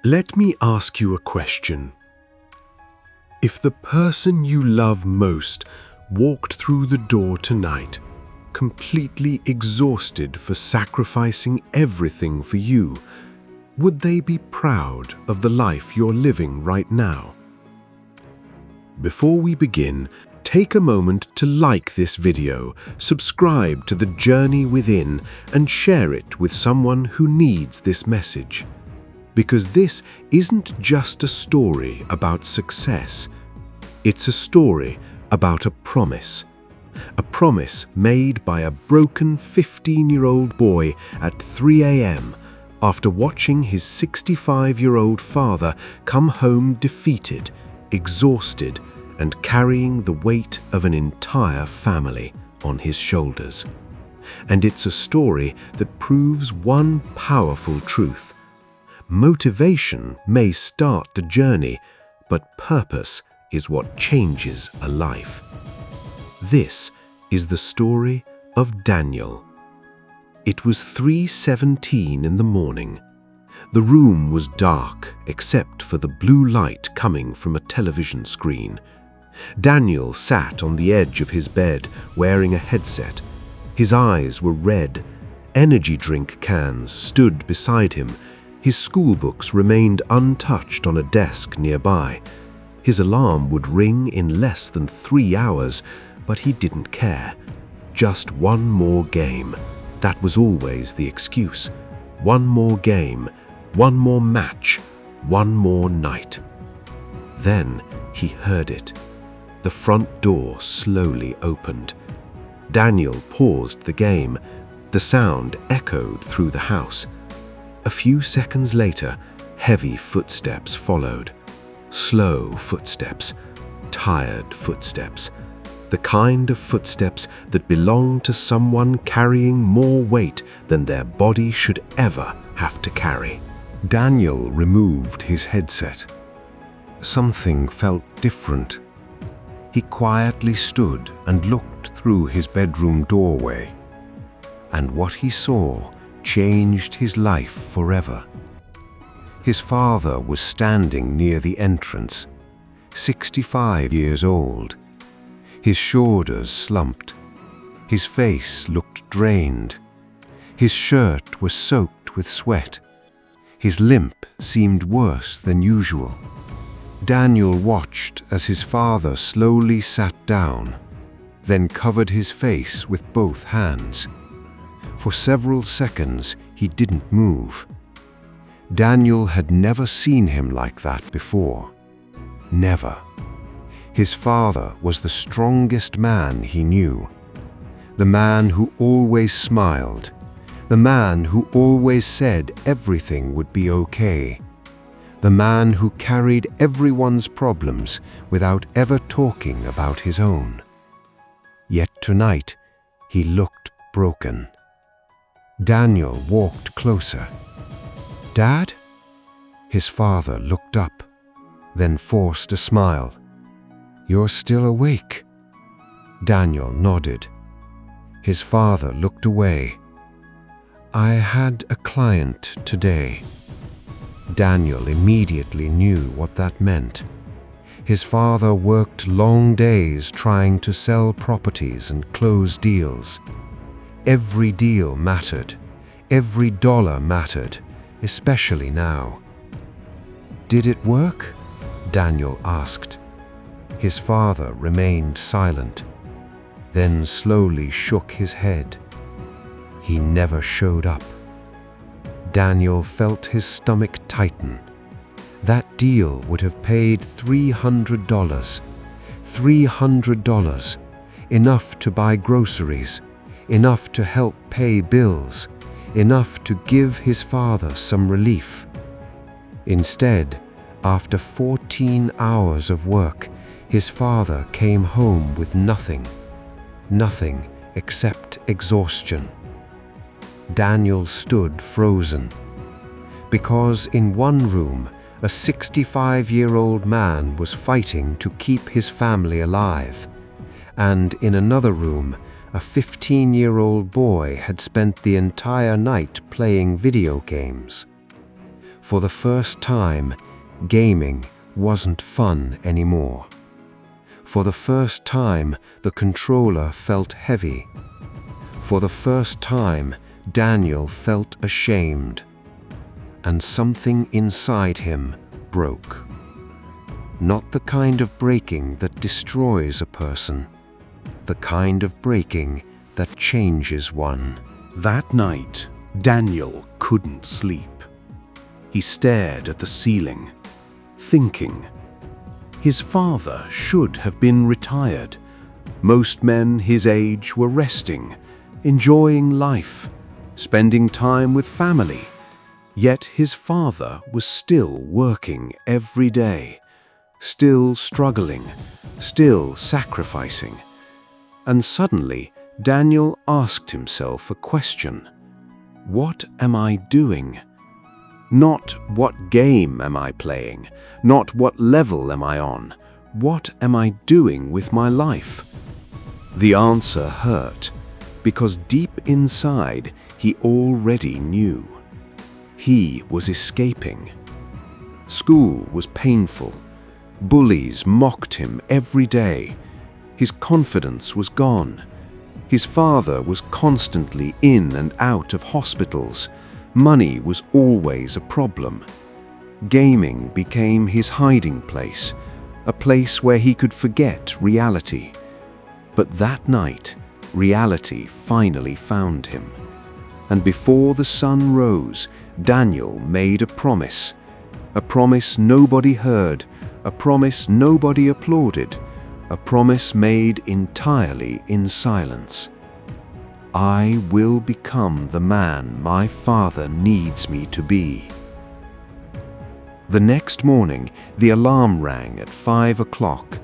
Let me ask you a question. If the person you love most walked through the door tonight, completely exhausted for sacrificing everything for you, would they be proud of the life you're living right now? Before we begin, take a moment to like this video, subscribe to The Journey Within, and share it with someone who needs this message. Because this isn't just a story about success. It's a story about a promise made by a broken 15-year-old boy at 3 a.m. after watching his 65-year-old father come home defeated, exhausted, and carrying the weight of an entire family on his shoulders. And it's a story that proves one powerful truth. Motivation may start the journey, but purpose is what changes a life. This is the story of Daniel. It was 3:17 in the morning. The room was dark except for the blue light coming from a television screen. Daniel sat on the edge of his bed wearing a headset. His eyes were red. Energy drink cans stood beside him. His schoolbooks remained untouched on a desk nearby. His alarm would ring in less than 3 hours, but he didn't care. Just one more game. That was always the excuse. One more game, one more match, one more night. Then he heard it. The front door slowly opened. Daniel paused the game. The sound echoed through the house. A few seconds later, heavy footsteps followed. Slow footsteps, tired footsteps. The kind of footsteps that belong to someone carrying more weight than their body should ever have to carry. Daniel removed his headset. Something felt different. He quietly stood and looked through his bedroom doorway. And what he saw changed his life forever. His father was standing near the entrance, 65 years old. His shoulders slumped. His face looked drained. His shirt was soaked with sweat. His limp seemed worse than usual. Daniel watched as his father slowly sat down, then covered his face with both hands. For several seconds, he didn't move. Daniel had never seen him like that before. Never. His father was the strongest man he knew. The man who always smiled. The man who always said everything would be okay. The man who carried everyone's problems without ever talking about his own. Yet tonight, he looked broken. Daniel walked closer. "Dad?" His father looked up, then forced a smile. "You're still awake?" Daniel nodded. His father looked away. "I had a client today." Daniel immediately knew what that meant. His father worked long days trying to sell properties and close deals. Every deal mattered. Every dollar mattered, especially now. "Did it work?" Daniel asked. His father remained silent, then slowly shook his head. He never showed up. Daniel felt his stomach tighten. That deal would have paid $300. $300. Enough to buy groceries, enough to help pay bills, enough to give his father some relief. Instead, after 14 hours of work, his father came home with nothing. Nothing except exhaustion. Daniel stood frozen. Because in one room, a 65-year-old man was fighting to keep his family alive, and in another room, a 15-year-old boy had spent the entire night playing video games. For the first time, gaming wasn't fun anymore. For the first time, the controller felt heavy. For the first time, Daniel felt ashamed. And something inside him broke. Not the kind of breaking that destroys a person, the kind of breaking that changes one. That night, Daniel couldn't sleep. He stared at the ceiling, thinking. His father should have been retired. Most men his age were resting, enjoying life, spending time with family. Yet his father was still working every day, still struggling, still sacrificing. And suddenly, Daniel asked himself a question. What am I doing? Not what game am I playing, not what level am I on. What am I doing with my life? The answer hurt, because deep inside he already knew. He was escaping. School was painful. Bullies mocked him every day. His confidence was gone. His father was constantly in and out of hospitals. Money was always a problem. Gaming became his hiding place, a place where he could forget reality. But that night, reality finally found him. And before the sun rose, Daniel made a promise nobody heard, a promise nobody applauded, a promise made entirely in silence. I will become the man my father needs me to be. The next morning, the alarm rang at 5 o'clock.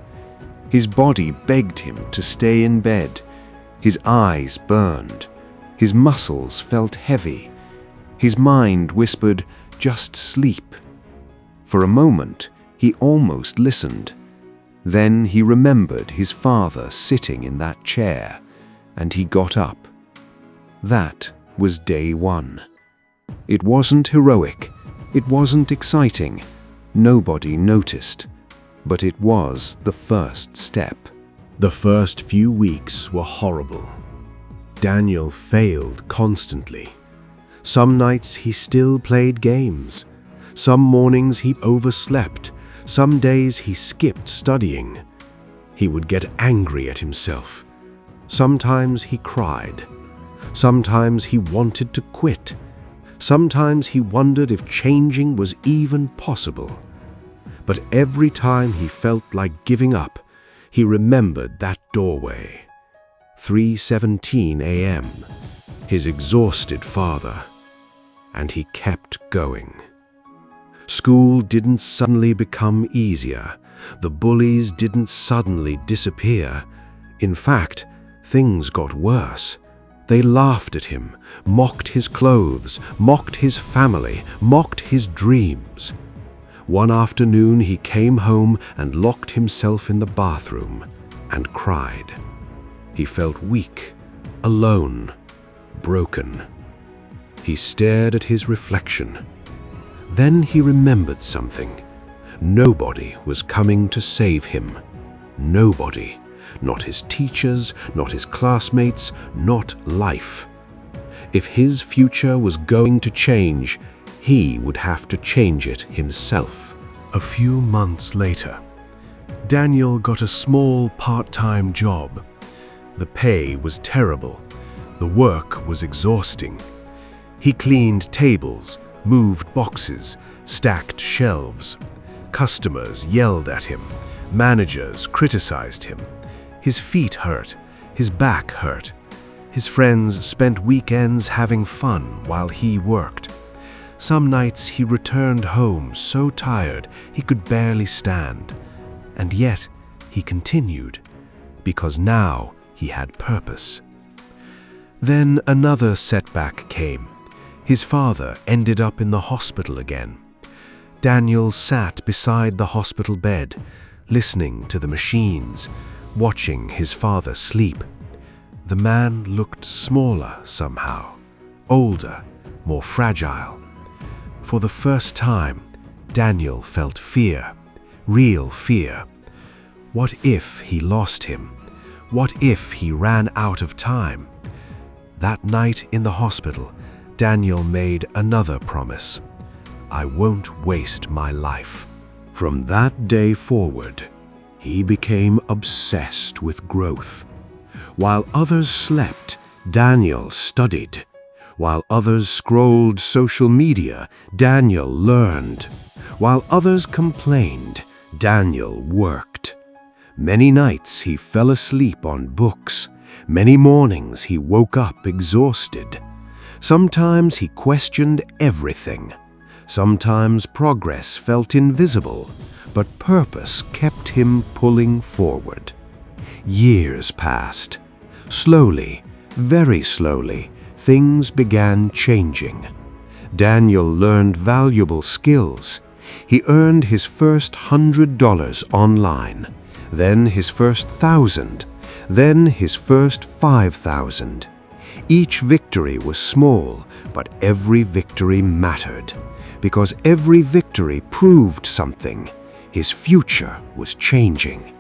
His body begged him to stay in bed. His eyes burned. His muscles felt heavy. His mind whispered, "Just sleep." For a moment, he almost listened. Then he remembered his father sitting in that chair, and he got up. That was day one. It wasn't heroic. It wasn't exciting. Nobody noticed. But it was the first step. The first few weeks were horrible. Daniel failed constantly. Some nights he still played games. Some mornings he overslept. Some days he skipped studying. He would get angry at himself. Sometimes he cried. Sometimes he wanted to quit. Sometimes he wondered if changing was even possible. But every time he felt like giving up, he remembered that doorway. 3:17 a.m., his exhausted father. And he kept going. School didn't suddenly become easier. The bullies didn't suddenly disappear. In fact, things got worse. They laughed at him, mocked his clothes, mocked his family, mocked his dreams. One afternoon he came home and locked himself in the bathroom and cried. He felt weak, alone, broken. He stared at his reflection. Then he remembered something. Nobody was coming to save him. Nobody. Not his teachers, not his classmates, not life. If his future was going to change, he would have to change it himself. A few months later, Daniel got a small part-time job. The pay was terrible. The work was exhausting. He cleaned tables, moved boxes, stacked shelves. Customers yelled at him. Managers criticized him. His feet hurt. His back hurt. His friends spent weekends having fun while he worked. Some nights he returned home so tired he could barely stand. And yet he continued, because now he had purpose. Then another setback came. His father ended up in the hospital again. Daniel sat beside the hospital bed, listening to the machines, watching his father sleep. The man looked smaller somehow, older, more fragile. For the first time, Daniel felt fear, real fear. What if he lost him? What if he ran out of time? That night in the hospital, Daniel made another promise. I won't waste my life. From that day forward, he became obsessed with growth. While others slept, Daniel studied. While others scrolled social media, Daniel learned. While others complained, Daniel worked. Many nights he fell asleep on books. Many mornings he woke up exhausted. Sometimes he questioned everything. Sometimes progress felt invisible, but purpose kept him pulling forward. Years passed. Slowly, very slowly, things began changing. Daniel learned valuable skills. He earned his first $100 online, then his first 1,000, then his first 5,000. Each victory was small, but every victory mattered, because every victory proved something. His future was changing.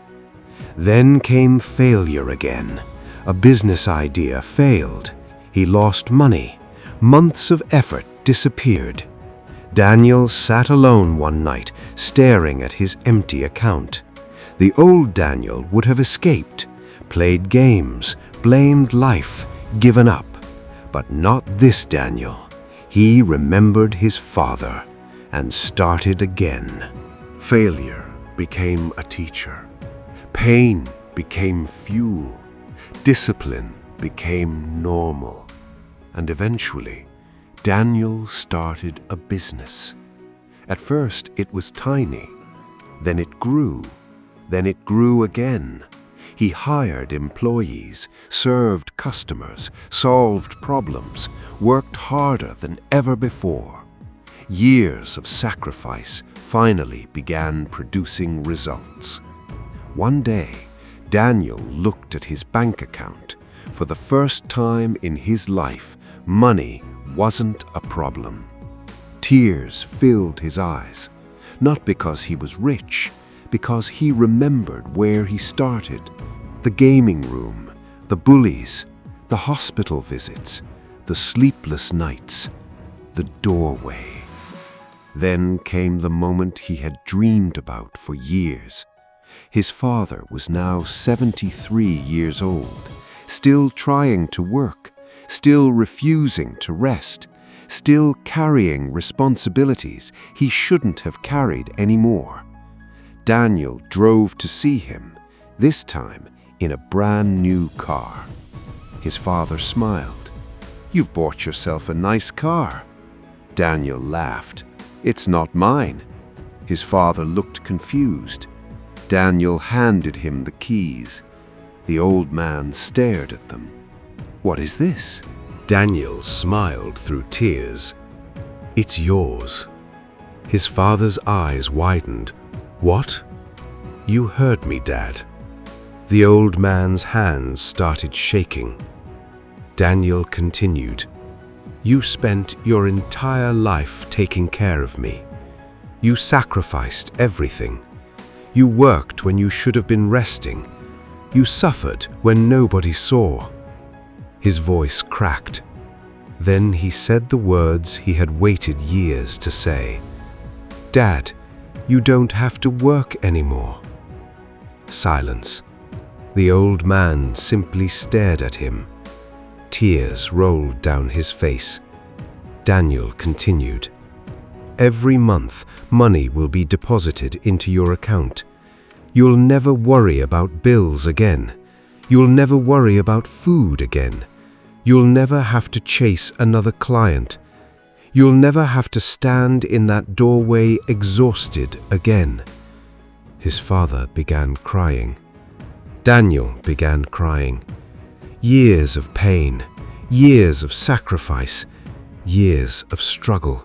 Then came failure again. A business idea failed. He lost money. Months of effort disappeared. Daniel sat alone one night, staring at his empty account. The old Daniel would have escaped, played games, blamed life, given up. But not this Daniel. He remembered his father and started again. Failure became a teacher. Pain became fuel. Discipline became normal. And eventually, Daniel started a business. At first, it was tiny. Then it grew. Then it grew again. He hired employees, served customers, solved problems, worked harder than ever before. Years of sacrifice finally began producing results. One day, Daniel looked at his bank account. For the first time in his life, money wasn't a problem. Tears filled his eyes, not because he was rich, because he remembered where he started. The gaming room, the bullies, the hospital visits, the sleepless nights, the doorway. Then came the moment he had dreamed about for years. His father was now 73 years old, still trying to work, still refusing to rest, still carrying responsibilities he shouldn't have carried anymore. Daniel drove to see him, this time in a brand new car. His father smiled. "You've bought yourself a nice car." Daniel laughed. "It's not mine." His father looked confused. Daniel handed him the keys. The old man stared at them. "What is this?" Daniel smiled through tears. "It's yours." His father's eyes widened. "What?" "You heard me, Dad." The old man's hands started shaking. Daniel continued, "You spent your entire life taking care of me. You sacrificed everything. You worked when you should have been resting. You suffered when nobody saw." His voice cracked. Then he said the words he had waited years to say. "Dad, you don't have to work anymore." Silence. The old man simply stared at him. Tears rolled down his face. Daniel continued, "Every month, money will be deposited into your account. You'll never worry about bills again. You'll never worry about food again. You'll never have to chase another client. You'll never have to stand in that doorway exhausted again." His father began crying. Daniel began crying. Years of pain, years of sacrifice, years of struggle,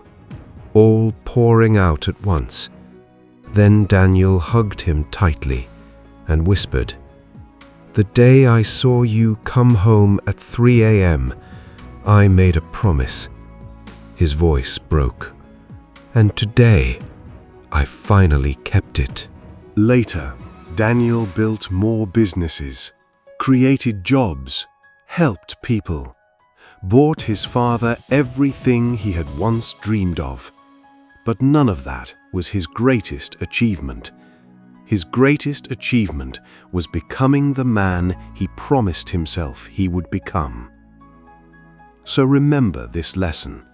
all pouring out at once. Then Daniel hugged him tightly and whispered, "The day I saw you come home at 3 a.m., I made a promise." His voice broke. And today, I finally kept it. Later, Daniel built more businesses, created jobs, helped people, bought his father everything he had once dreamed of. But none of that was his greatest achievement. His greatest achievement was becoming the man he promised himself he would become. So remember this lesson.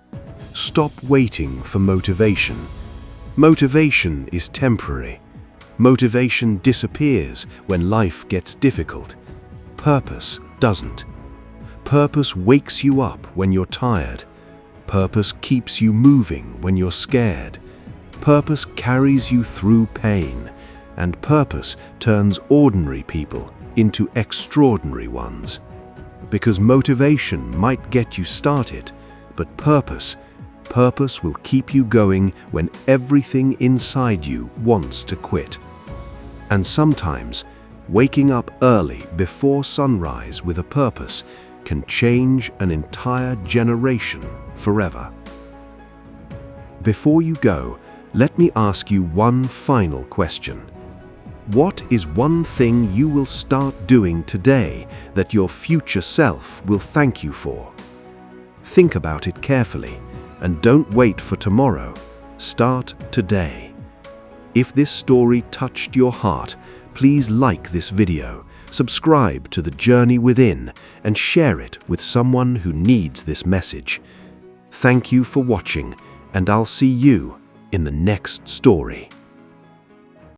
Stop waiting for motivation. Motivation is temporary. Motivation disappears when life gets difficult. Purpose doesn't. Purpose wakes you up when you're tired. Purpose keeps you moving when you're scared. Purpose carries you through pain. And purpose turns ordinary people into extraordinary ones. Because motivation might get you started, but purpose will keep you going when everything inside you wants to quit. And sometimes, waking up early before sunrise with a purpose can change an entire generation forever. Before you go, let me ask you one final question. What is one thing you will start doing today that your future self will thank you for? Think about it carefully and don't wait for tomorrow. Start today. If this story touched your heart, please like this video, subscribe to The Journey Within, and share it with someone who needs this message. Thank you for watching, and I'll see you in the next story.